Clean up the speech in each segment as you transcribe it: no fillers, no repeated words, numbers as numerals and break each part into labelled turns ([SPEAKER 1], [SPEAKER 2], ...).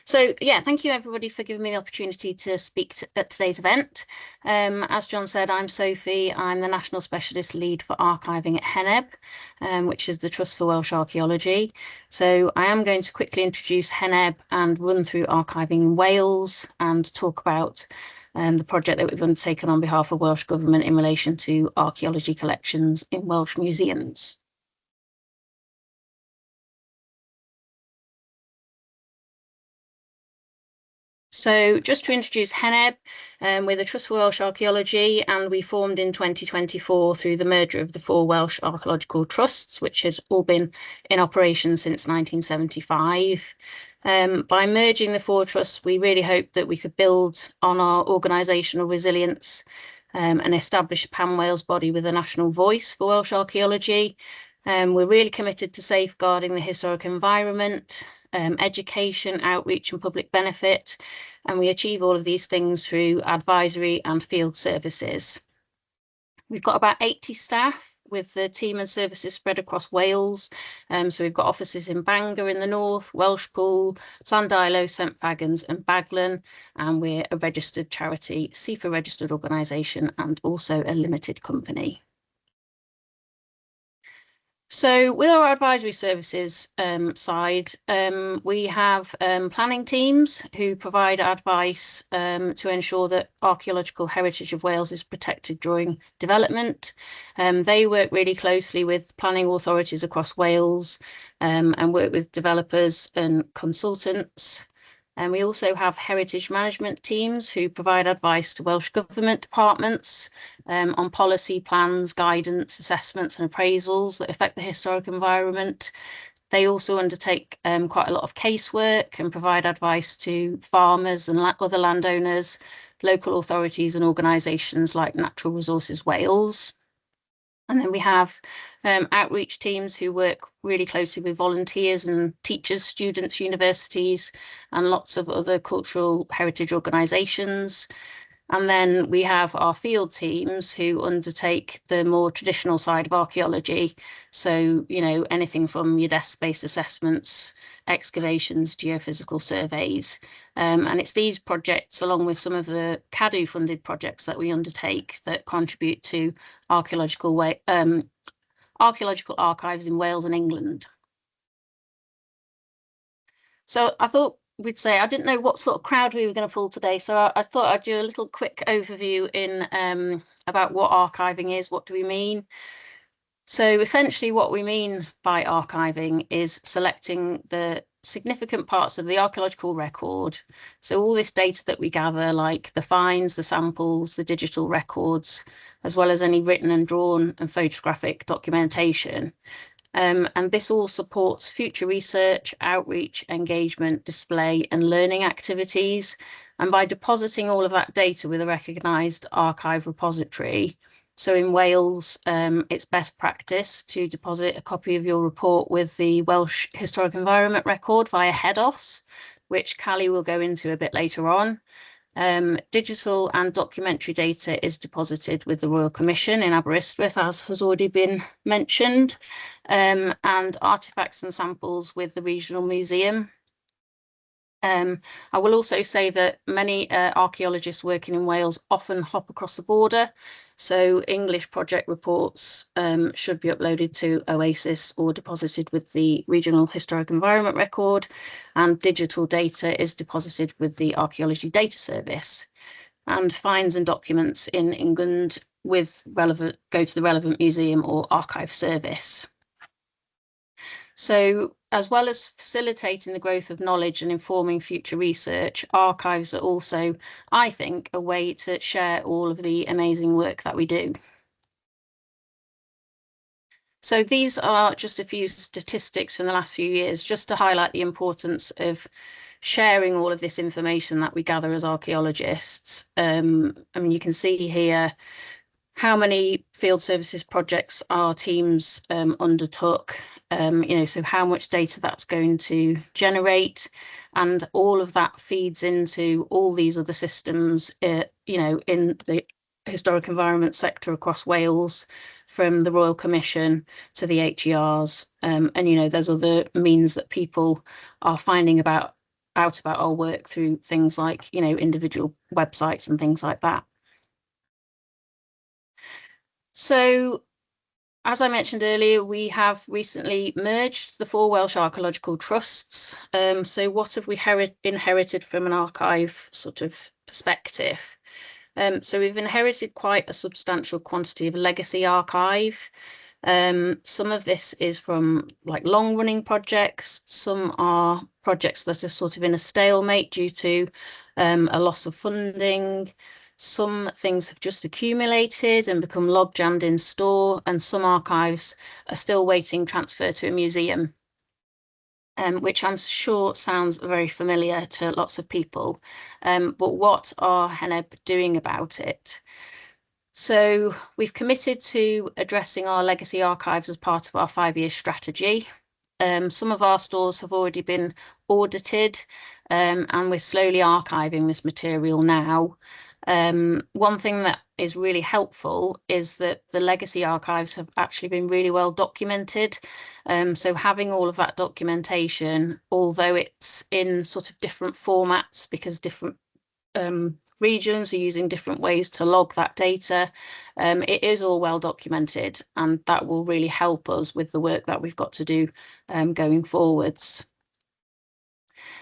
[SPEAKER 1] So yeah, thank you everybody for giving me the opportunity to speak at today's event. As John said, I'm Sophie. I'm the National Specialist Lead for Archiving at Heneb, which is the Trust for Welsh Archaeology. So I am going to quickly introduce Heneb and run through archiving in Wales and talk about the project that we've undertaken on behalf of Welsh Government in relation to archaeology collections in Welsh museums. So just to introduce Heneb, we're the Trust for Welsh Archaeology, and we formed in 2024 through the merger of the four Welsh Archaeological Trusts, which had all been in operation since 1975. By merging the four trusts, we really hoped that we could build on our organisational resilience and establish a pan-Wales body with a national voice for Welsh archaeology. We're really committed to safeguarding the historic environment, education, outreach and public benefit, and we achieve all of these things through advisory and field services. We've got about 80 staff with the team and services spread across Wales. So we've got offices in Bangor in the north, Welshpool, Llandilo, St Fagans and Baglan, and we're a registered charity, CIfA registered organisation and also a limited company. So with our advisory services side, we have planning teams who provide advice to ensure that archaeological heritage of Wales is protected during development. They work really closely with planning authorities across Wales and work with developers and consultants. And we also have heritage management teams who provide advice to Welsh Government departments on policy, plans, guidance, assessments and appraisals that affect the historic environment. They also undertake quite a lot of casework and provide advice to farmers and other landowners, local authorities and organisations like Natural Resources Wales. And then we have outreach teams who work really closely with volunteers and teachers, students, universities, and lots of other cultural heritage organisations. And then we have our field teams who undertake the more traditional side of archaeology. So, you know, anything from your desk-based assessments, excavations, geophysical surveys. And it's these projects, along with some of the CADU funded projects that we undertake, that contribute to archaeological archives in Wales and England. So I thought we'd say, I didn't know what sort of crowd we were going to pull today, so I thought I'd do a little quick overview in about what archiving is, what do we mean. So essentially what we mean by archiving is selecting the significant parts of the archaeological record. So all this data that we gather, like the finds, the samples, the digital records, as well as any written and drawn and photographic documentation. And this all supports future research, outreach, engagement, display and learning activities. And by depositing all of that data with a recognised archive repository, so in Wales, it's best practice to deposit a copy of your report with the Welsh Historic Environment Record via HEDOS, which Callie will go into a bit later on. Digital and documentary data is deposited with the Royal Commission in Aberystwyth, as has already been mentioned, and artefacts and samples with the Regional Museum. I will also say that many archaeologists working in Wales often hop across the border, so English project reports should be uploaded to OASIS or deposited with the Regional Historic Environment Record, and digital data is deposited with the Archaeology Data Service. And finds and documents in England go to the relevant museum or archive service. So as well as facilitating the growth of knowledge and informing future research, archives are also, I think, a way to share all of the amazing work that we do. So these are just a few statistics from the last few years, just to highlight the importance of sharing all of this information that we gather as archaeologists. I mean, you can see here how many field services projects our teams undertook, so how much data that's going to generate, and all of that feeds into all these other systems, in the historic environment sector across Wales, from the Royal Commission to the HERs, and there's other means that people are finding about out about our work through things like, you know, individual websites and things like that. So, as I mentioned earlier, we have recently merged the 4 Welsh Archaeological Trusts. So what have we inherited from an archive sort of perspective? So we've inherited quite a substantial quantity of legacy archive. Some of this is from like long-running projects. Some are projects that are sort of in a stalemate due to a loss of funding. Some things have just accumulated and become log-jammed in store, and some archives are still waiting transfer to a museum, which I'm sure sounds very familiar to lots of people. But what are Heneb doing about it? So we've committed to addressing our legacy archives as part of our 5-year strategy. Some of our stores have already been audited, and we're slowly archiving this material now. One thing that is really helpful is that the legacy archives have actually been really well documented. So having all of that documentation, although it's in sort of different formats because different regions are using different ways to log that data, it is all well documented, and that will really help us with the work that we've got to do going forwards.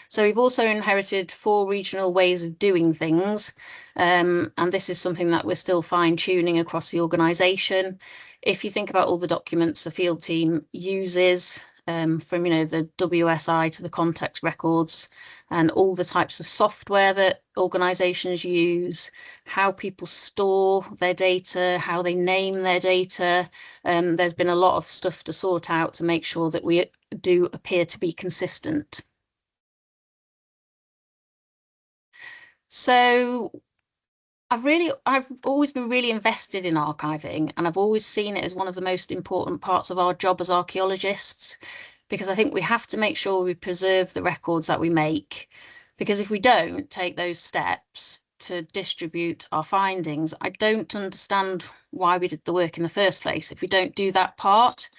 [SPEAKER 1] So we've also inherited 4 regional ways of doing things, and this is something that we're still fine-tuning across the organisation. If you think about all the documents the field team uses, from, you know, the WSI to the context records and all the types of software that organisations use, how people store their data, how they name their data, there's been a lot of stuff to sort out to make sure that we do appear to be consistent. So I've always been really invested in archiving, and I've always seen it as one of the most important parts of our job as archaeologists, because I think we have to make sure we preserve the records that we make, because if we don't take those steps to distribute our findings, I don't understand why we did the work in the first place if we don't do that part.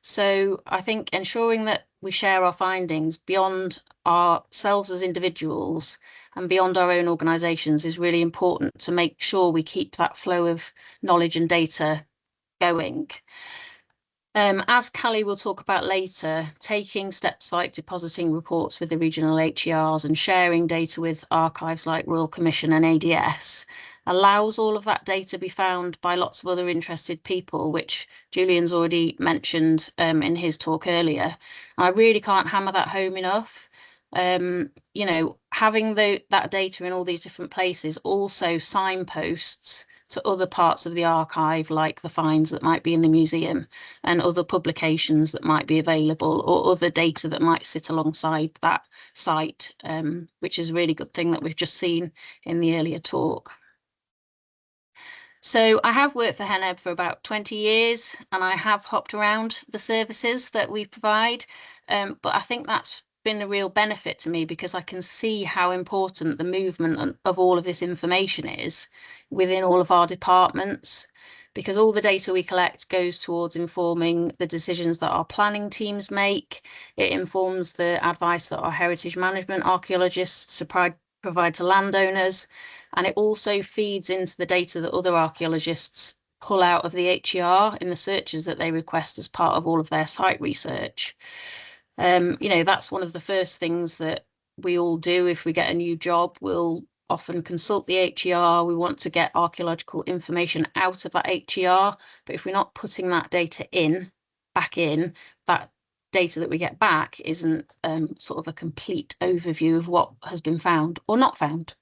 [SPEAKER 1] So I think ensuring that we share our findings beyond ourselves as individuals and beyond our own organisations is really important to make sure we keep that flow of knowledge and data going. As Callie will talk about later, taking steps like depositing reports with the regional HERs and sharing data with archives like Royal Commission and ADS allows all of that data to be found by lots of other interested people, which Julian's already mentioned in his talk earlier. I really can't hammer that home enough. You know, having that data in all these different places also signposts to other parts of the archive, like the finds that might be in the museum and other publications that might be available, or other data that might sit alongside that site, which is a really good thing that we've just seen in the earlier talk. So I have worked for Heneb for about 20 years, and I have hopped around the services that we provide, but I think that's been a real benefit to me because I can see how important the movement of all of this information is within all of our departments, because all the data we collect goes towards informing the decisions that our planning teams make. It informs the advice that our heritage management archaeologists provide to landowners, and it also feeds into the data that other archaeologists pull out of the HER in the searches that they request as part of all of their site research. You know, that's one of the first things that we all do if we get a new job. We'll often consult the HER. We want to get archaeological information out of that HER, but if we're not putting that data back in, that data that we get back isn't sort of a complete overview of what has been found or not found.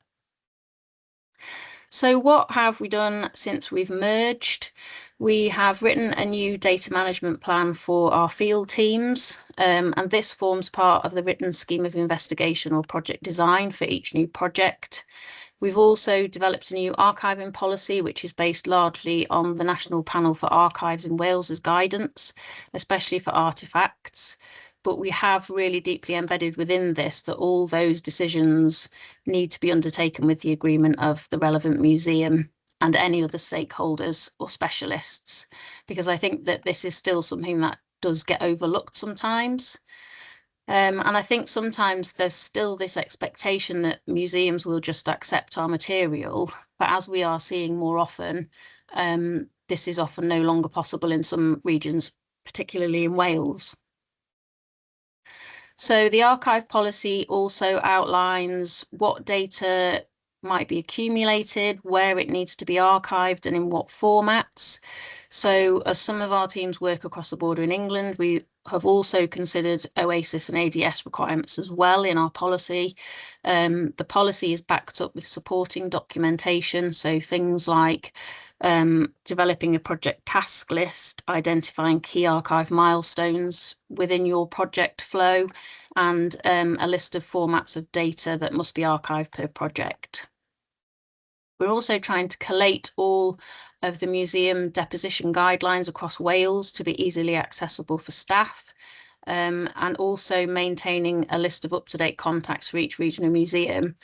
[SPEAKER 1] So what have we done since we've merged? We have written a new data management plan for our field teams, and this forms part of the written scheme of investigation or project design for each new project. We've also developed a new archiving policy, which is based largely on the National Panel for Archives in Wales's guidance, especially for artefacts. But we have really deeply embedded within this that all those decisions need to be undertaken with the agreement of the relevant museum and any other stakeholders or specialists, because I think that this is still something that does get overlooked sometimes. And I think sometimes there's still this expectation that museums will just accept our material, but as we are seeing more often, this is often no longer possible in some regions, particularly in Wales. So the archive policy also outlines what data might be accumulated, where it needs to be archived, and in what formats. So as some of our teams work across the border in England, we have also considered OASIS and ADS requirements as well in our policy. The policy is backed up with supporting documentation, so things like developing a project task list, identifying key archive milestones within your project flow, and a list of formats of data that must be archived per project. We're also trying to collate all of the museum deposition guidelines across Wales to be easily accessible for staff, and also maintaining a list of up-to-date contacts for each regional museum.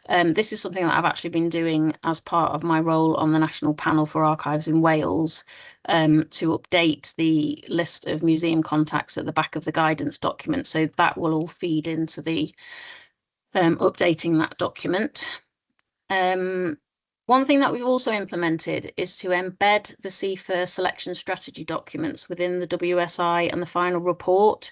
[SPEAKER 1] This is something that I've actually been doing as part of my role on the National Panel for Archives in Wales, to update the list of museum contacts at the back of the guidance document. So that will all feed into the updating that document. One thing that we've also implemented is to embed the CIfA selection strategy documents within the WSI and the final report,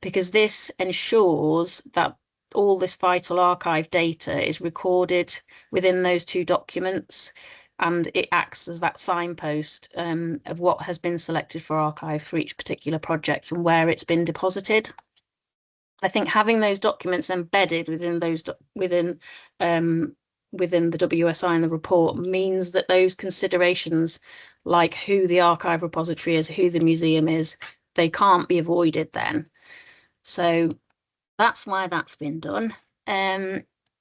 [SPEAKER 1] because this ensures that all this vital archive data is recorded within those two documents, and it acts as that signpost of what has been selected for archive for each particular project and where it's been deposited. I think having those documents embedded within the WSI and the report means that those considerations, like who the archive repository is, who the museum is, they can't be avoided then. So that's why that's been done.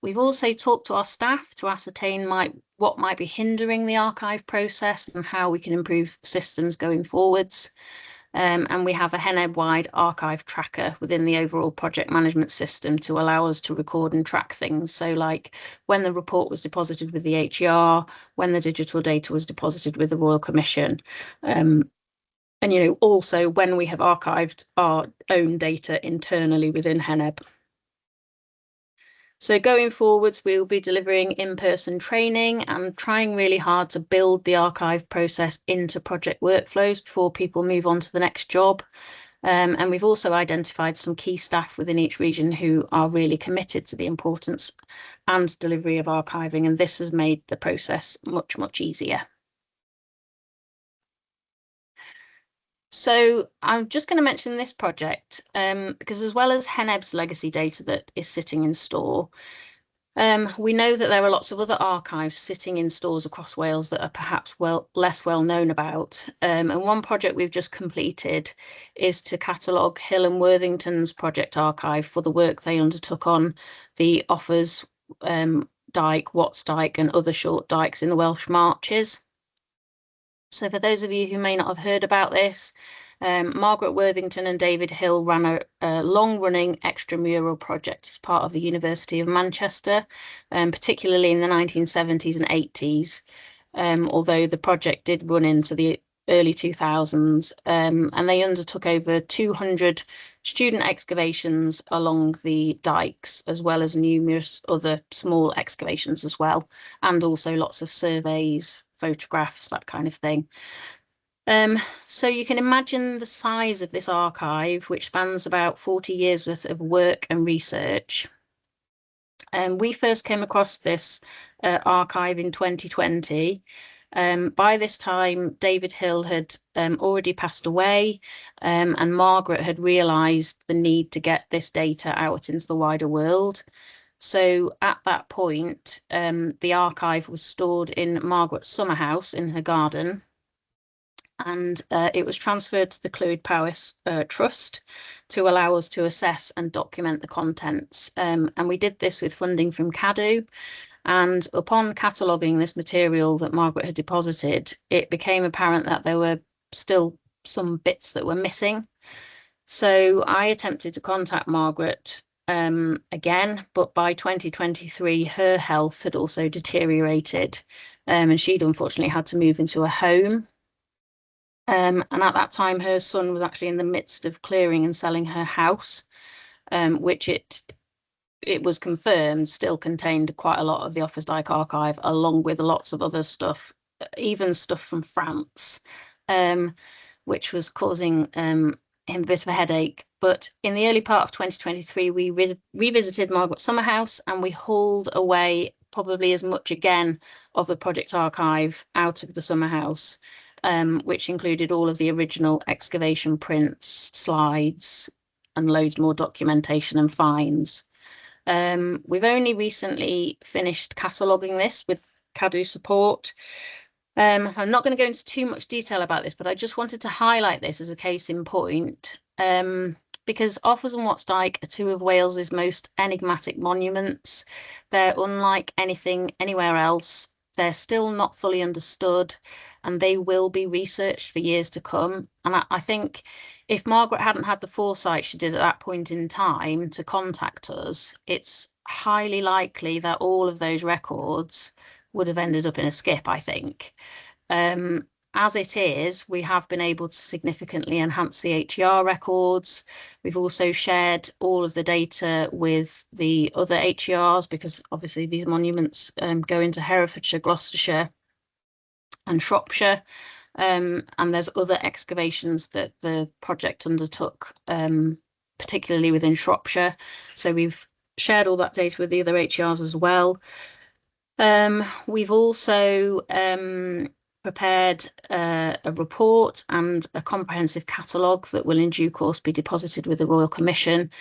[SPEAKER 1] We've also talked to our staff to ascertain what might be hindering the archive process and how we can improve systems going forwards. And we have a Heneb-wide archive tracker within the overall project management system to allow us to record and track things. So like when the report was deposited with the HER, when the digital data was deposited with the Royal Commission, and also when we have archived our own data internally within Heneb. So going forwards, we'll be delivering in-person training and trying really hard to build the archive process into project workflows before people move on to the next job. And we've also identified some key staff within each region who are really committed to the importance and delivery of archiving, and this has made the process much, much easier. So I'm just going to mention this project because as well as Heneb's legacy data that is sitting in store, we know that there are lots of other archives sitting in stores across Wales that are perhaps less well known about. And one project we've just completed is to catalogue Hill and Worthington's project archive for the work they undertook on the Offers Dyke, Watts Dyke and other short dykes in the Welsh Marches. So for those of you who may not have heard about this, Margaret Worthington and David Hill ran a long-running extramural project as part of the University of Manchester, particularly in the 1970s and 80s, although the project did run into the early 2000s, and they undertook over 200 student excavations along the dykes, as well as numerous other small excavations as well, and also lots of surveys, photographs, that kind of thing. So you can imagine the size of this archive, which spans about 40 years worth of work and research. We first came across this archive in 2020. By this time, David Hill had already passed away, and Margaret had realised the need to get this data out into the wider world. So at that point, the archive was stored in Margaret's summer house in her garden, and it was transferred to the Clwyd Powys Trust to allow us to assess and document the contents. And we did this with funding from CADU. And upon cataloguing this material that Margaret had deposited, it became apparent that there were still some bits that were missing. So I attempted to contact Margaret again, but by 2023, her health had also deteriorated, and she'd unfortunately had to move into a home. And at that time, her son was actually in the midst of clearing and selling her house. which it was confirmed still contained quite a lot of the Offa's-Dyke archive, along with lots of other stuff, even stuff from France, which was causing him a bit of a headache. But in the early part of 2023, we revisited Margaret Summer House, and we hauled away probably as much again of the project archive out of the summer house, which included all of the original excavation prints, slides, and loads more documentation and finds. We've only recently finished cataloguing this with CADU support. I'm not going to go into too much detail about this, but I just wanted to highlight this as a case in point, because Offa's and Watts Dyke are two of Wales's most enigmatic monuments. They're unlike anything anywhere else. They're still not fully understood, and they will be researched for years to come. And I think if Margaret hadn't had the foresight she did at that point in time to contact us, it's highly likely that all of those records would have ended up in a skip, I think. As it is, we have been able to significantly enhance the HER records. We've also shared all of the data with the other HERs, because obviously these monuments go into Herefordshire, Gloucestershire and Shropshire. And there's other excavations that the project undertook, particularly within Shropshire. So we've shared all that data with the other HERs as well. We've also prepared a report and a comprehensive catalogue that will in due course be deposited with the Royal Commission.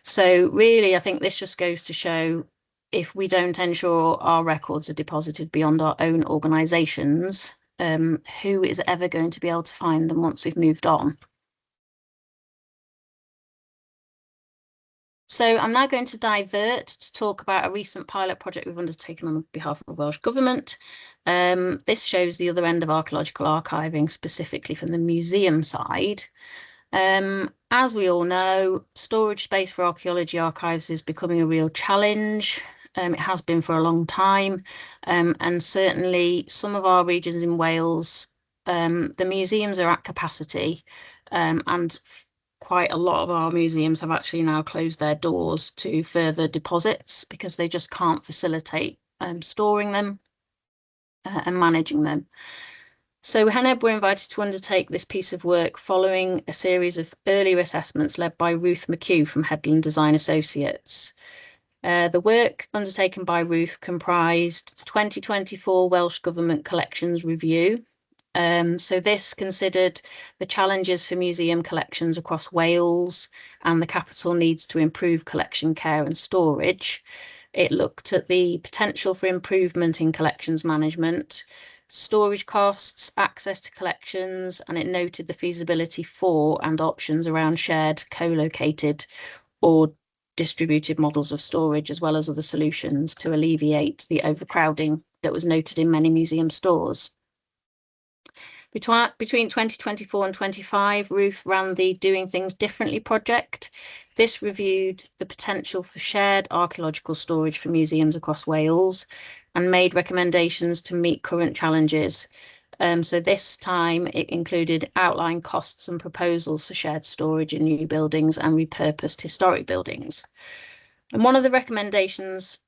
[SPEAKER 1] So really, I think this just goes to show, if we don't ensure our records are deposited beyond our own organisations, who is ever going to be able to find them once we've moved on? So I'm now going to divert to talk about a recent pilot project we've undertaken on behalf of the Welsh Government. This shows the other end of archaeological archiving, specifically from the museum side. As we all know, storage space for archaeology archives is becoming a real challenge. It has been for a long time, and certainly some of our regions in Wales, the museums are at capacity, and quite a lot of our museums have actually now closed their doors to further deposits because they just can't facilitate storing them and managing them. So Heneb were invited to undertake this piece of work following a series of earlier assessments led by Ruth McHugh from Headland Design Associates. The work undertaken by Ruth comprised the 2024 Welsh Government Collections Review. So this considered the challenges for museum collections across Wales and the capital needs to improve collection care and storage. It looked at the potential for improvement in collections management, storage costs, access to collections, and it noted the feasibility for and options around shared, co-located or distributed models of storage, as well as other solutions to alleviate the overcrowding that was noted in many museum stores. Between 2024 and 25, Ruth ran the Doing Things Differently project. This reviewed the potential for shared archaeological storage for museums across Wales and made recommendations to meet current challenges. So this time it included outline costs and proposals for shared storage in new buildings and repurposed historic buildings. And one of the recommendations,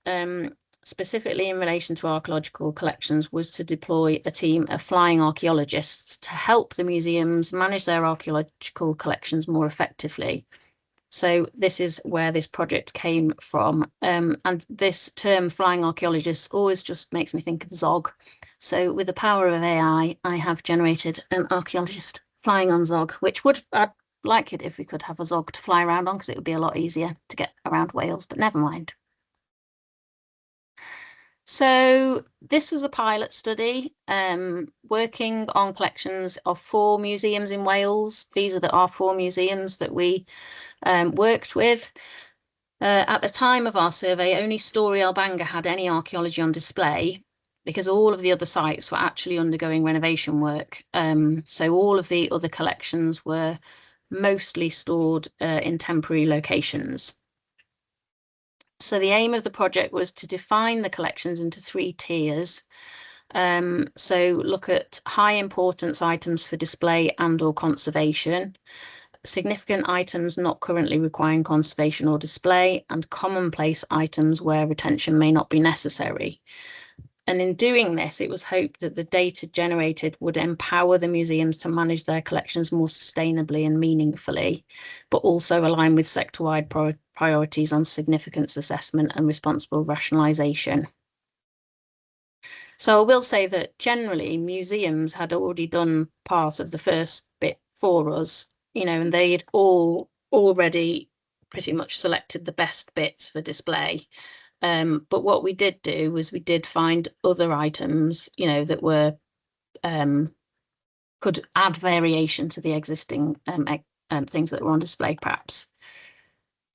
[SPEAKER 1] specifically in relation to archaeological collections, was to deploy a team of flying archaeologists to help the museums manage their archaeological collections more effectively. So this is where this project came from. And this term, flying archaeologists, always just makes me think of Zog. So with the power of AI, I have generated an archaeologist flying on Zog, which I'd like it if we could have a Zog to fly around on, because it would be a lot easier to get around Wales, but never mind. So this was a pilot study working on collections of 4 museums in Wales. These are our 4 museums that we worked with. At the time of our survey, only Story El Bangor had any archaeology on display, because all of the other sites were actually undergoing renovation work. So all of the other collections were mostly stored in temporary locations. So the aim of the project was to define the collections into 3 tiers. So look at high importance items for display and or conservation, significant items not currently requiring conservation or display, and commonplace items where retention may not be necessary. And in doing this, it was hoped that the data generated would empower the museums to manage their collections more sustainably and meaningfully, but also align with sector-wide priorities on significance assessment and responsible rationalisation. So I will say that generally museums had already done part of the first bit for us, and they had all already pretty much selected the best bits for display. But what we did do was we did find other items, that were could add variation to the existing things that were on display, perhaps.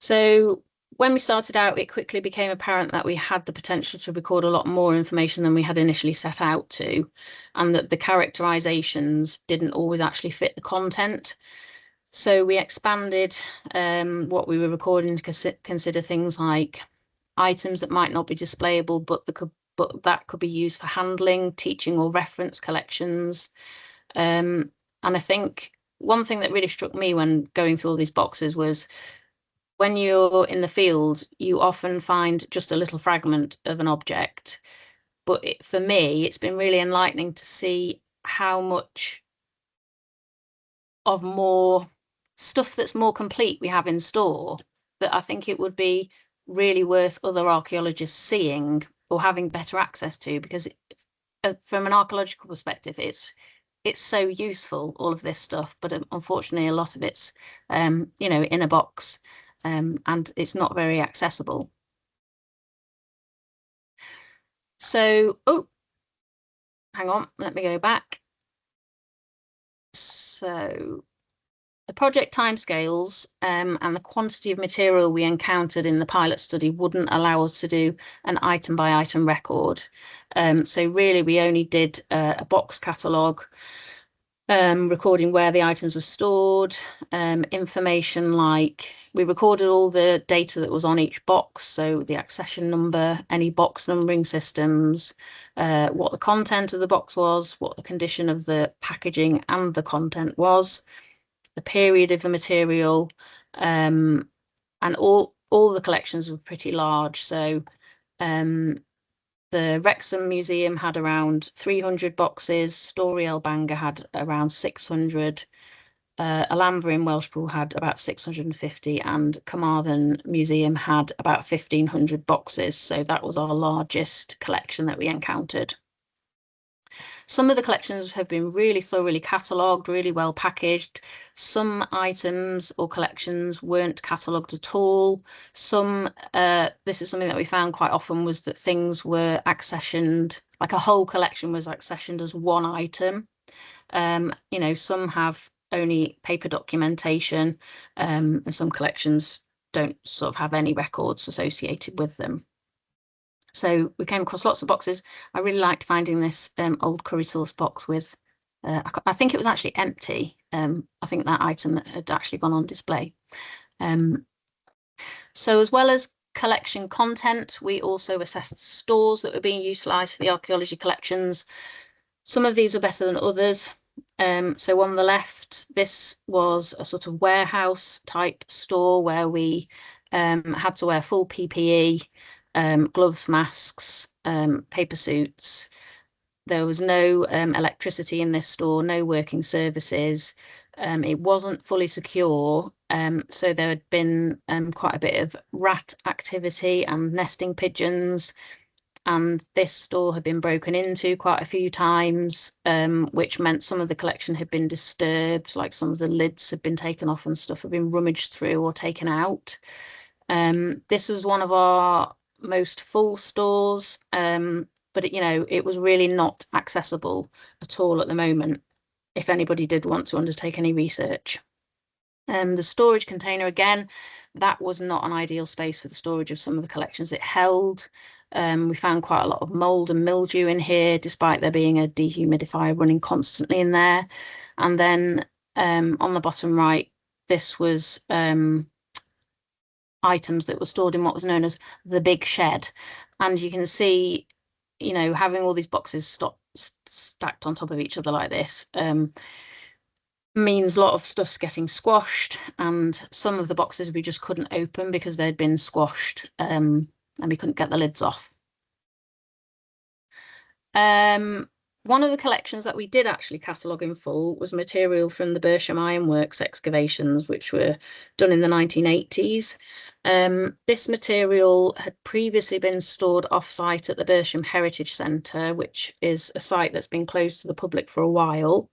[SPEAKER 1] So when we started out, it quickly became apparent that we had the potential to record a lot more information than we had initially set out to, and that the characterizations didn't always actually fit the content. So we expanded what we were recording to consider things like items that might not be displayable, but that could be used for handling, teaching, or reference collections. And I think one thing that really struck me when going through all these boxes was when you're in the field, you often find just a little fragment of an object. But for me, it's been really enlightening to see how much of more stuff that's more complete we have in store, that I think it would be really worth other archaeologists seeing or having better access to, because from an archaeological perspective, it's so useful, all of this stuff, but unfortunately a lot of it's in a box, and it's not very accessible. So, hang on, let me go back. So the project timescales and the quantity of material we encountered in the pilot study wouldn't allow us to do an item by item record. So really we only did a box catalogue, recording where the items were stored, information like we recorded all the data that was on each box, so the accession number, any box numbering systems, what the content of the box was, what the condition of the packaging and the content was, the period of the material, and all the collections were pretty large. So the Wrexham Museum had around 300 boxes, Story El Bangor had around 600, Alanver in Welshpool had about 650, and Carmarthen Museum had about 1,500 boxes. So that was our largest collection that we encountered. Some of the collections have been really thoroughly catalogued, really well packaged. Some items or collections weren't catalogued at all. Some, this is something that we found quite often, was that things were accessioned, like a whole collection was accessioned as one item. Some have only paper documentation, and some collections don't sort of have any records associated with them. So we came across lots of boxes. I really liked finding this old curry sauce box with, I think it was actually empty. I think that item that had actually gone on display. So as well as collection content, we also assessed stores that were being utilised for the archaeology collections. Some of these were better than others. So on the left, this was a sort of warehouse type store where we had to wear full PPE, gloves, masks, paper suits. There was no electricity in this store, no working services. It wasn't fully secure, so there had been quite a bit of rat activity and nesting pigeons. And this store had been broken into quite a few times, which meant some of the collection had been disturbed, like some of the lids had been taken off and stuff had been rummaged through or taken out. This was one of our most full stores, but it was really not accessible at all at the moment if anybody did want to undertake any research. The storage container, again, that was not an ideal space for the storage of some of the collections it held. We found quite a lot of mold and mildew in here, despite there being a dehumidifier running constantly in there. And then on the bottom right, this was items that were stored in what was known as the big shed. And you can see, having all these boxes stacked on top of each other like this, means a lot of stuff's getting squashed, and some of the boxes we just couldn't open because they'd been squashed, and we couldn't get the lids off. One of the collections that we did actually catalogue in full was material from the Bersham Ironworks excavations, which were done in the 1980s. This material had previously been stored off-site at the Bersham Heritage Centre, which is a site that's been closed to the public for a while.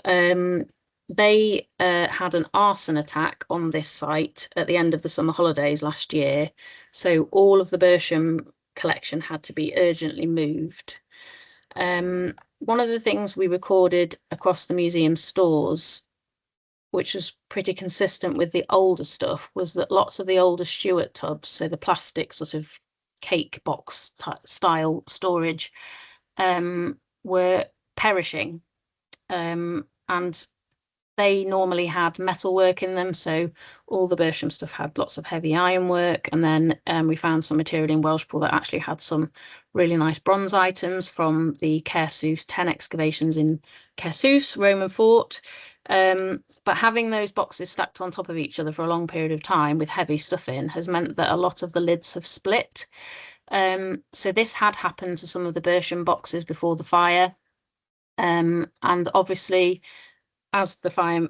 [SPEAKER 1] They had an arson attack on this site at the end of the summer holidays last year, so all of the Bersham collection had to be urgently moved. One of the things we recorded across the museum stores, which was pretty consistent with the older stuff, was that lots of the older Stuart tubs, so the plastic sort of cake box style storage, were perishing. And they normally had metalwork in them, so all the Bersham stuff had lots of heavy ironwork. And then we found some material in Welshpool that actually had some really nice bronze items from the Caersoos 10 excavations in Caersoos, Roman fort. But having those boxes stacked on top of each other for a long period of time with heavy stuff in has meant that a lot of the lids have split. So this had happened to some of the Bersham boxes before the fire. And obviously, as the fire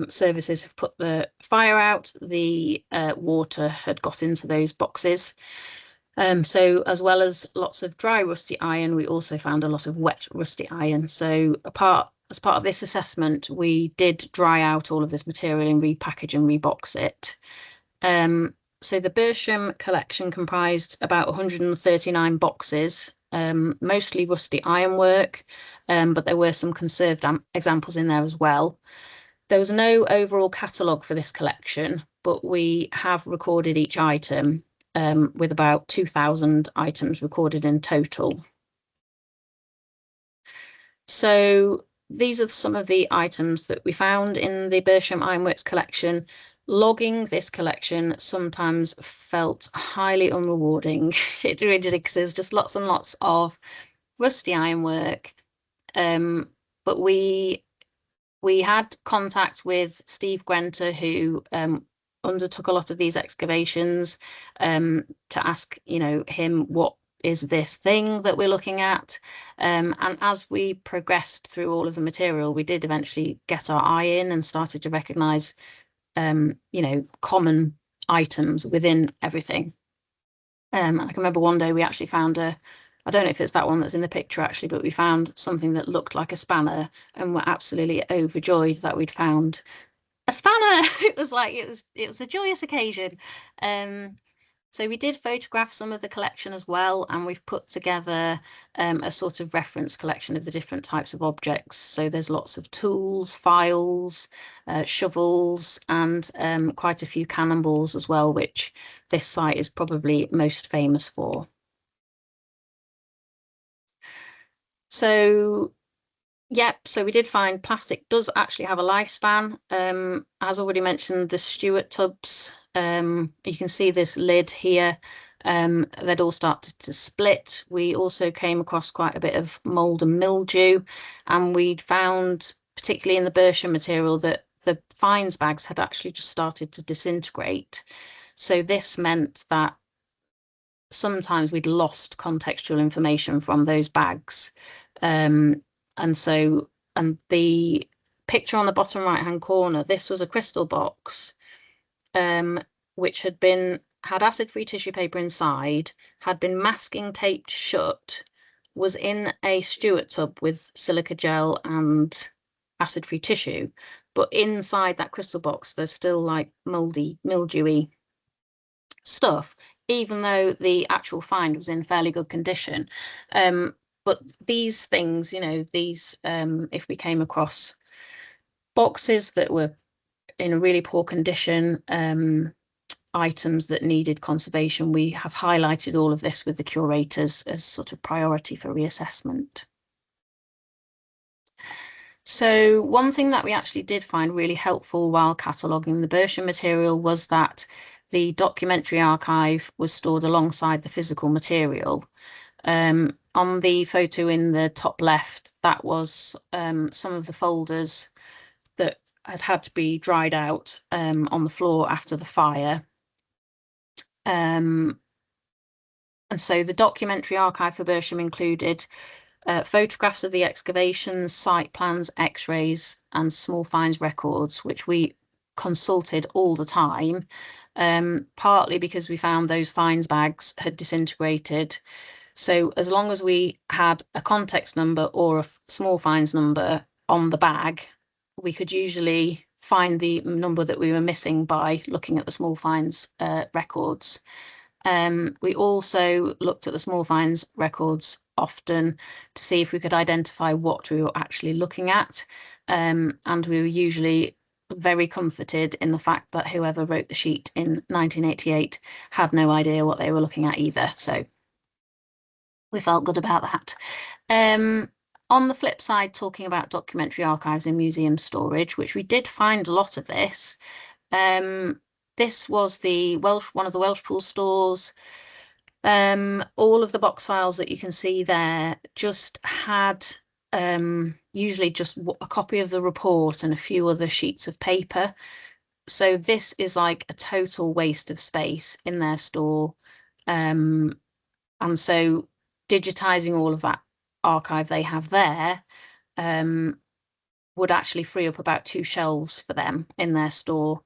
[SPEAKER 1] services have put the fire out, the water had got into those boxes. So as well as lots of dry rusty iron, we also found a lot of wet rusty iron. So as part of this assessment, we did dry out all of this material and repackage and rebox it. So the Bersham collection comprised about 139 boxes, mostly rusty ironwork, but there were some conserved examples in there as well. There was no overall catalogue for this collection, but we have recorded each item, with about 2,000 items recorded in total. So these are some of the items that we found in the Bersham Ironworks collection. Logging this collection sometimes felt highly unrewarding. It really did, because there's just lots and lots of rusty ironwork. But we had contact with Steve Gwenter, who undertook a lot of these excavations, to ask, him, what is this thing that we're looking at? And as we progressed through all of the material, we did eventually get our eye in and started to recognise common items within everything. I can remember one day we actually found I don't know if it's that one that's in the picture actually, but we found something that looked like a spanner and were absolutely overjoyed that we'd found a spanner. It was a joyous occasion. So we did photograph some of the collection as well, and we've put together a sort of reference collection of the different types of objects. So there's lots of tools, files, shovels, and quite a few cannonballs as well, which this site is probably most famous for. So so we did find plastic does actually have a lifespan. As already mentioned, the Stuart tubs, you can see this lid here, they'd all started to split. We also came across quite a bit of mold and mildew, and we'd found, particularly in the Bersham material, that the fines bags had actually just started to disintegrate. So this meant that sometimes we'd lost contextual information from those bags. And the picture on the bottom right hand corner, this was a crystal box, which had acid-free tissue paper inside, had been masking taped shut, was in a Stuart tub with silica gel and acid-free tissue, but inside that crystal box there's still like moldy, mildewy stuff, even though the actual find was in fairly good condition. But these things, if we came across boxes that were in a really poor condition, items that needed conservation, we have highlighted all of this with the curators as sort of priority for reassessment. So one thing that we actually did find really helpful while cataloguing the Bersham material was that the documentary archive was stored alongside the physical material. On the photo in the top left, that was some of the folders that had to be dried out on the floor after the fire. And so the documentary archive for Bersham included photographs of the excavations, site plans, x-rays and small finds records, which we consulted all the time, partly because we found those finds bags had disintegrated. So as long as we had a context number or a small finds number on the bag, we could usually find the number that we were missing by looking at the small finds records. We also looked at the small finds records often to see if we could identify what we were actually looking at. And we were usually very comforted in the fact that whoever wrote the sheet in 1988 had no idea what they were looking at either. So we felt good about that. On the flip side, talking about documentary archives and museum storage, which we did find a lot of this. This was one of the Welsh Pool stores. All of the box files that you can see there just had usually just a copy of the report and a few other sheets of paper. So this is like a total waste of space in their store. And so digitizing all of that archive they have there would actually free up about 2 shelves for them in their store.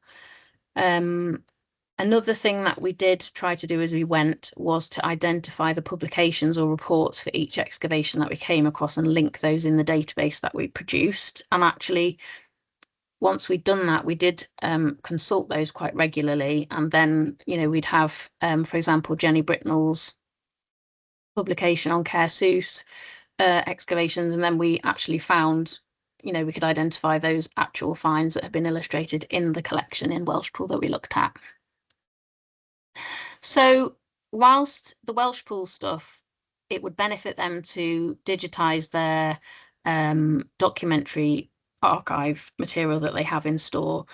[SPEAKER 1] Another thing that we did try to do as we went was to identify the publications or reports for each excavation that we came across and link those in the database that we produced. And actually, once we'd done that, we did consult those quite regularly. And then, we'd have, for example, Jenny Britnell's publication on Caersws excavations. And then we actually found, we could identify those actual finds that have been illustrated in the collection in Welsh Pool that we looked at. So whilst the Welsh Pool stuff, it would benefit them to digitize their documentary archive material that they have in store,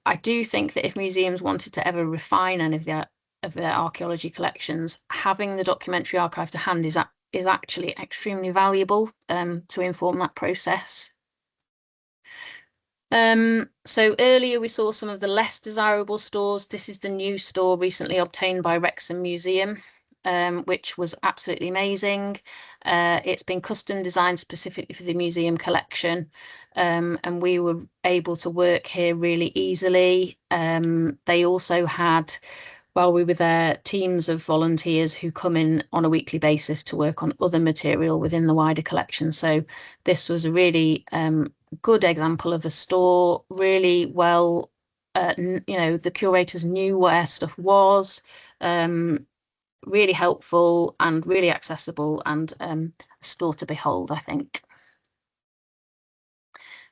[SPEAKER 1] I do think that if museums wanted to ever refine any of their archaeology collections, having the documentary archive to hand is actually extremely valuable to inform that process. So earlier we saw some of the less desirable stores. This is the new store recently obtained by Wrexham Museum, which was absolutely amazing. It's been custom designed specifically for the museum collection, and we were able to work here really easily. They also had, while we were there, teams of volunteers who come in on a weekly basis to work on other material within the wider collection. So this was a really good example of a store, really well, the curators knew where stuff was, really helpful and really accessible, and a store to behold, I think.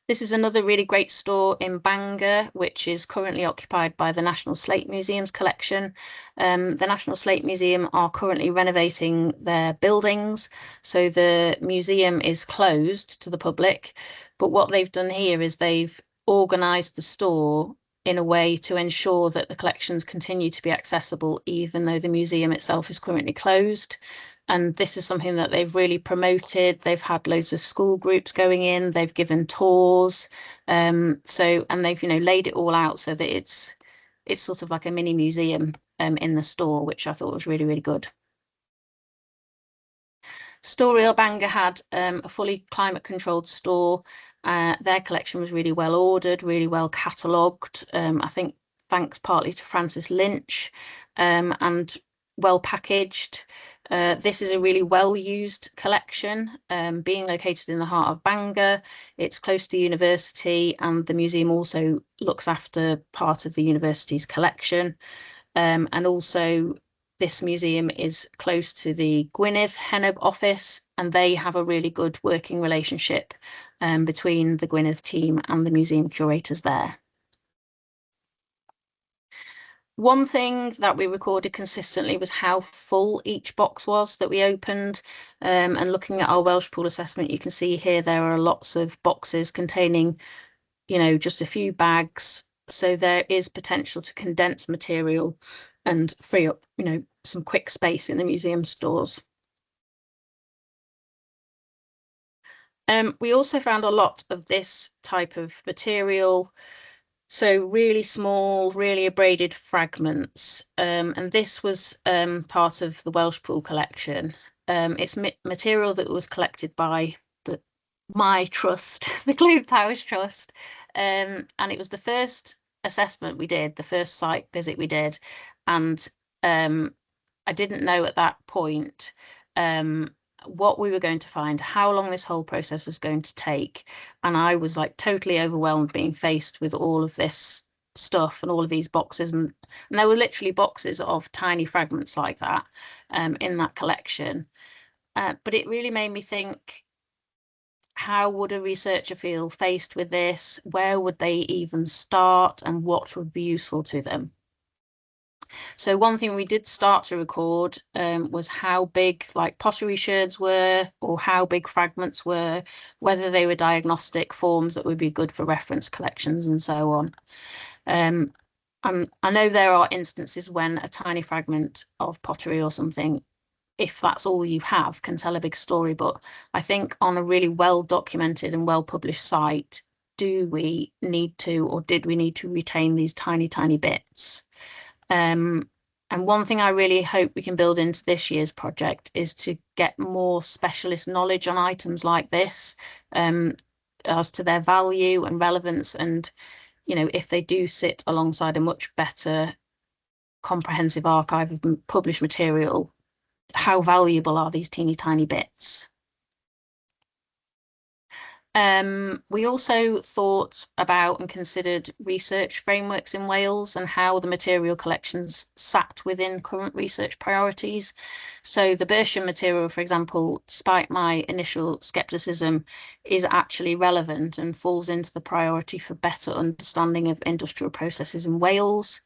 [SPEAKER 1] This is another really great store in Bangor, which is currently occupied by the National Slate Museum's collection. The National Slate Museum are currently renovating their buildings, so the museum is closed to the public. But what they've done here is they've organised the store in a way to ensure that the collections continue to be accessible, even though the museum itself is currently closed. And this is something that they've really promoted. They've had loads of school groups going in, they've given tours. And they've, laid it all out so that it's sort of like a mini museum in the store, which I thought was really, really good. Storyhill Bangor had a fully climate controlled store. Their collection was really well ordered, really well catalogued. I think thanks partly to Francis Lynch, and well packaged. This is a really well used collection, being located in the heart of Bangor. It's close to university, and the museum also looks after part of the university's collection. And also this museum is close to the Gwynedd Heneb office, and they have a really good working relationship between the Gwynedd team and the museum curators there. One thing that we recorded consistently was how full each box was that we opened. And looking at our Welsh Pool assessment, you can see here there are lots of boxes containing, just a few bags. So there is potential to condense material and free up, some quick space in the museum stores. We also found a lot of this type of material, so really small, really abraded fragments. And this was part of the Welsh Pool collection. It's material that was collected by my trust, the Glebe Powers Trust. And it was the first assessment we did, the first site visit we did. And I didn't know at that point what we were going to find, how long this whole process was going to take. And I was like totally overwhelmed being faced with all of this stuff and all of these boxes. And there were literally boxes of tiny fragments like that in that collection. But it really made me think, how would a researcher feel faced with this? Where would they even start and what would be useful to them? So one thing we did start to record was how big like pottery sherds were, or how big fragments were, whether they were diagnostic forms that would be good for reference collections and so on. I know there are instances when a tiny fragment of pottery or something, if that's all you have, can tell a big story. But I think on a really well documented and well published site, do we need to, or did we need to retain these tiny, tiny bits? And one thing I really hope we can build into this year's project is to get more specialist knowledge on items like this, as to their value and relevance, and, you know, if they do sit alongside a much better comprehensive archive of published material, how valuable are these teeny tiny bits? We also thought about and considered research frameworks in Wales and how the material collections sat within current research priorities. So the Bersham material, for example, despite my initial scepticism, is actually relevant and falls into the priority for better understanding of industrial processes in Wales.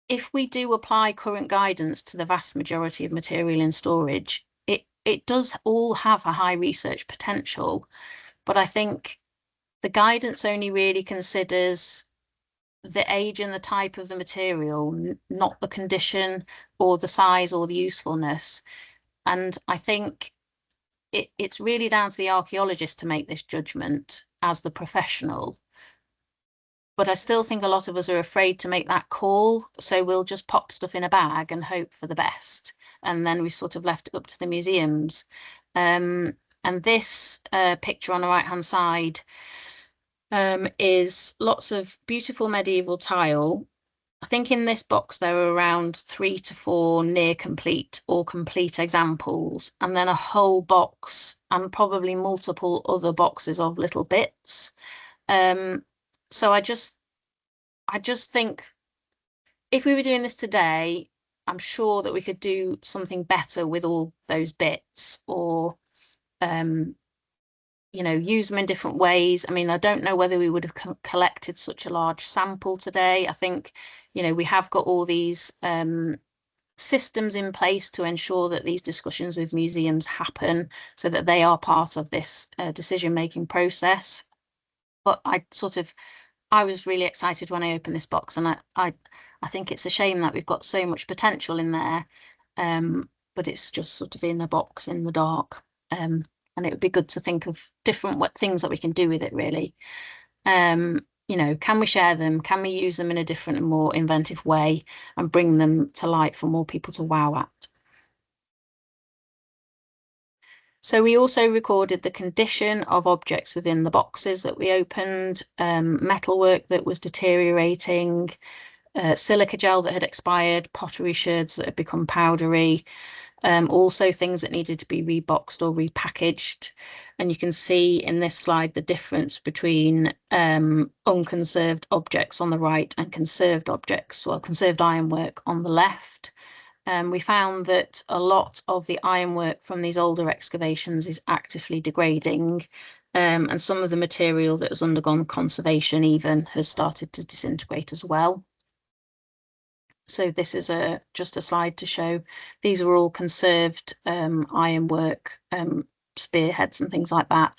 [SPEAKER 1] If we do apply current guidance to the vast majority of material in storage, it does all have a high research potential, but I think the guidance only really considers the age and the type of the material, not the condition or the size or the usefulness. And I think it's really down to the archaeologist to make this judgment as the professional. But I still think a lot of us are afraid to make that call. So we'll just pop stuff in a bag and hope for the best. And then we sort of left it up to the museums. And this picture on the right-hand side is lots of beautiful medieval tile. I think in this box there are around 3 to 4 near complete or complete examples, and then a whole box and probably multiple other boxes of little bits. So I just think if we were doing this today, I'm sure that we could do something better with all those bits, or you know, use them in different ways. I mean, I don't know whether we would have collected such a large sample today. I think, you know, we have got all these systems in place to ensure that these discussions with museums happen, so that they are part of this decision-making process. But I was really excited when I opened this box, and I think it's a shame that we've got so much potential in there, but it's just sort of in a box in the dark. And it would be good to think of different things that we can do with it, really. You know, can we share them? Can we use them in a different and more inventive way and bring them to light for more people to wow at? So we also recorded the condition of objects within the boxes that we opened, metalwork that was deteriorating, silica gel that had expired, pottery sherds that had become powdery, also things that needed to be reboxed or repackaged. And you can see in this slide the difference between unconserved objects on the right and conserved objects, well, conserved ironwork on the left. We found that a lot of the ironwork from these older excavations is actively degrading, and some of the material that has undergone conservation even has started to disintegrate as well. So this is just a slide to show these are all conserved ironwork, spearheads and things like that,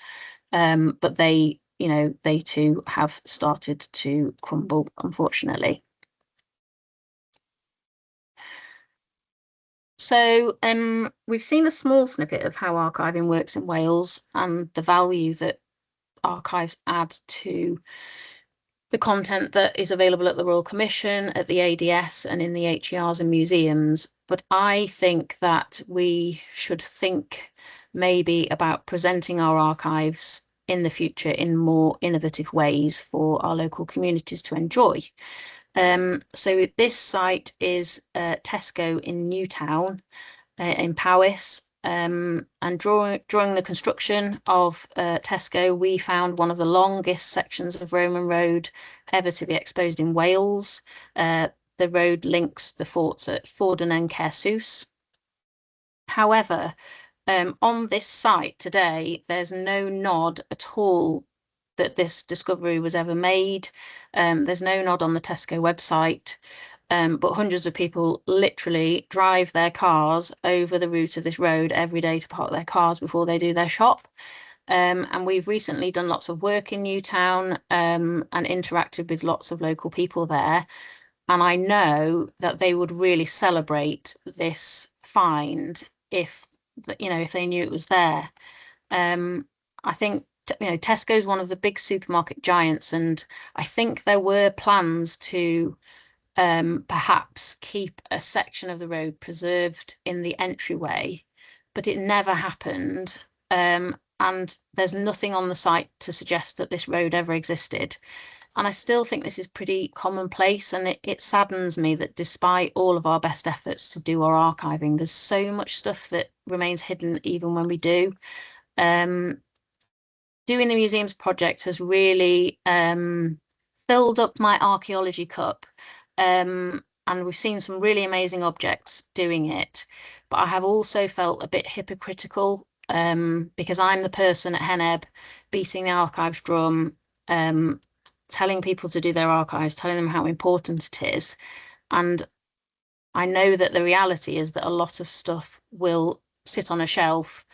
[SPEAKER 1] but they, you know, they too have started to crumble, unfortunately. So we've seen a small snippet of how archiving works in Wales and the value that archives add to the content that is available at the Royal Commission, at the ADS and in the HERs and museums. But I think that we should think maybe about presenting our archives in the future in more innovative ways for our local communities to enjoy. So this site is Tesco in Newtown in Powys. And during the construction of Tesco, we found one of the longest sections of Roman road ever to be exposed in Wales. The road links the forts at Forden and Caersws. However, on this site today, there's no nod at all that this discovery was ever made. There's no nod on the Tesco website. But hundreds of people literally drive their cars over the route of this road every day to park their cars before they do their shop. And we've recently done lots of work in Newtown and interacted with lots of local people there. And I know that they would really celebrate this find if, if they knew it was there. I think, Tesco is one of the big supermarket giants, and I think there were plans to perhaps keep a section of the road preserved in the entryway, but it never happened. And there's nothing on the site to suggest that this road ever existed. And I still think this is pretty commonplace, and it saddens me that despite all of our best efforts to do our archiving, there's so much stuff that remains hidden even when we do. Doing the museums project has really filled up my archaeology cup. And we've seen some really amazing objects doing it. But I have also felt a bit hypocritical because I'm the person at Heneb beating the archives drum, telling people to do their archives, telling them how important it is. And I know that the reality is that a lot of stuff will sit on a shelf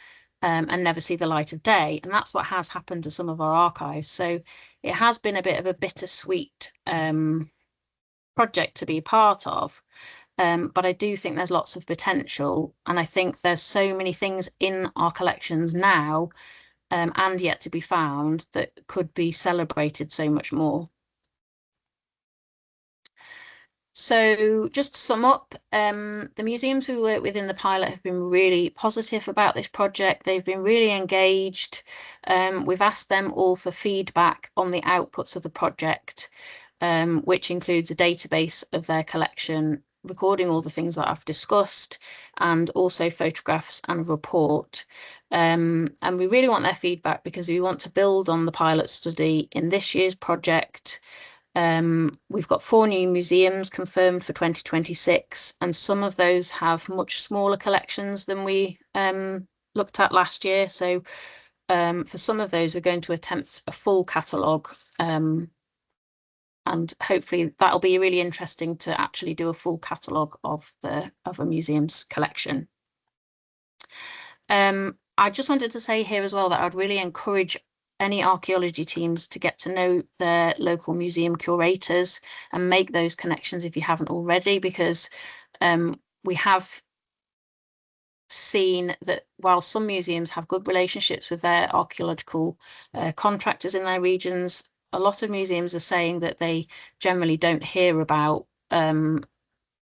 [SPEAKER 1] and never see the light of day. And that's what has happened to some of our archives. So it has been a bit of a bittersweet project to be a part of. But I do think there's lots of potential. And I think there's so many things in our collections now and yet to be found that could be celebrated so much more. So just to sum up, the museums we work with in the pilot have been really positive about this project. They've been really engaged. We've asked them all for feedback on the outputs of the project, which includes a database of their collection, recording all the things that I've discussed, and also photographs and a report. And we really want their feedback because we want to build on the pilot study in this year's project. We've got 4 new museums confirmed for 2026, and some of those have much smaller collections than we looked at last year. So for some of those, we're going to attempt a full catalogue, and hopefully that'll be really interesting to actually do a full catalogue of a museum's collection. I just wanted to say here as well that I'd really encourage any archaeology teams to get to know their local museum curators and make those connections if you haven't already, because we have seen that while some museums have good relationships with their archaeological contractors in their regions, a lot of museums are saying that they generally don't hear about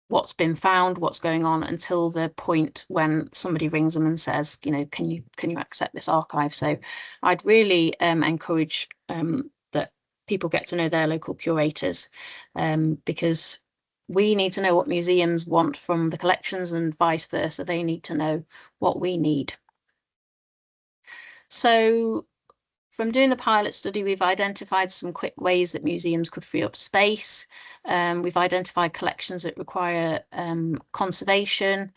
[SPEAKER 1] what's been found, what's going on, until the point when somebody rings them and says, can you accept this archive? So I'd really encourage that people get to know their local curators, because we need to know what museums want from the collections and vice versa. They need to know what we need. So from doing the pilot study, we've identified some quick ways that museums could free up space. We've identified collections that require conservation.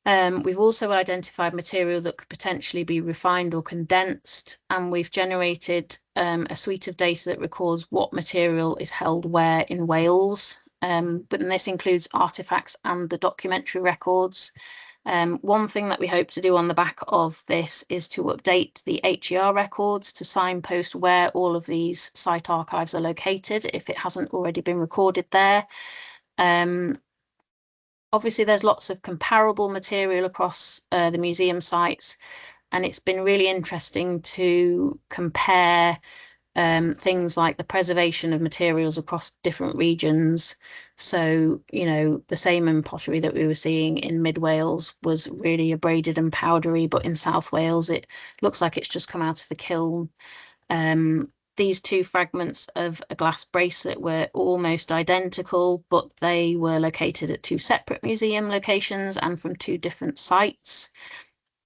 [SPEAKER 1] We've also identified material that could potentially be refined or condensed, and we've generated a suite of data that records what material is held where in Wales. But this includes artefacts and the documentary records. One thing that we hope to do on the back of this is to update the HER records to signpost where all of these site archives are located if it hasn't already been recorded there. Obviously, there's lots of comparable material across the museum sites, and it's been really interesting to compare things like the preservation of materials across different regions. So, you know, the Seymour pottery that we were seeing in Mid Wales was really abraded and powdery, but in South Wales, it looks like it's just come out of the kiln. These two fragments of a glass bracelet were almost identical, but they were located at two separate museum locations and from two different sites.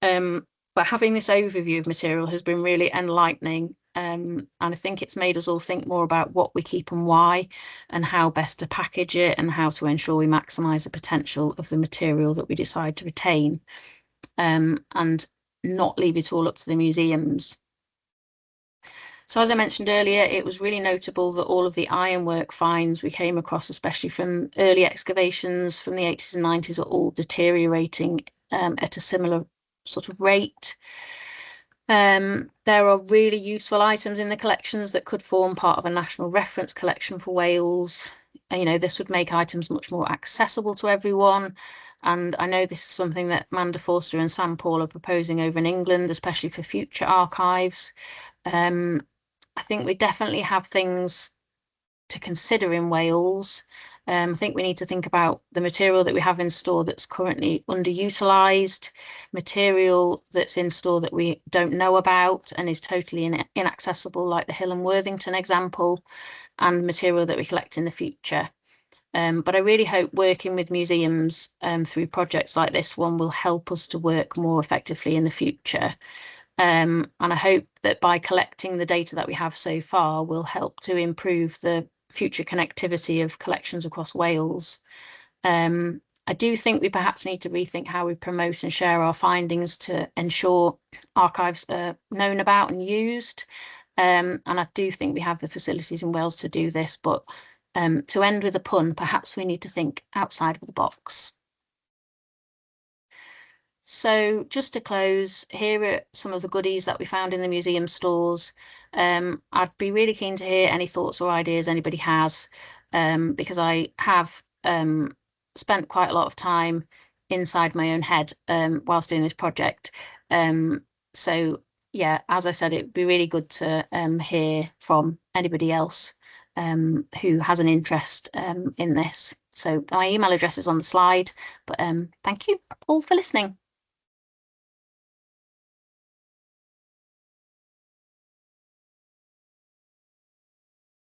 [SPEAKER 1] But having this overview of material has been really enlightening. And I think it's made us all think more about what we keep and why, and how best to package it, and how to ensure we maximise the potential of the material that we decide to retain, and not leave it all up to the museums. So as I mentioned earlier, it was really notable that all of the ironwork finds we came across, especially from early excavations from the 80s and 90s, are all deteriorating at a similar sort of rate. There are really useful items in the collections that could form part of a national reference collection for Wales. And, you know, this would make items much more accessible to everyone. And I know this is something that Manda Forster and Sam Paul are proposing over in England, especially for future archives. I think we definitely have things to consider in Wales. I think we need to think about the material that we have in store that's currently underutilised, material that's in store that we don't know about and is totally inaccessible, like the Hill and Worthington example, and material that we collect in the future. But I really hope working with museums through projects like this one will help us to work more effectively in the future. And I hope that by collecting the data that we have so far will help to improve the future connectivity of collections across Wales. I do think we perhaps need to rethink how we promote and share our findings to ensure archives are known about and used. And I do think we have the facilities in Wales to do this, but to end with a pun, perhaps we need to think outside of the box. So just to close, here are some of the goodies that we found in the museum stores. I'd be really keen to hear any thoughts or ideas anybody has, because I have spent quite a lot of time inside my own head whilst doing this project. So yeah, as I said, it'd be really good to hear from anybody else who has an interest in this. So my email address is on the slide, but thank you all for listening.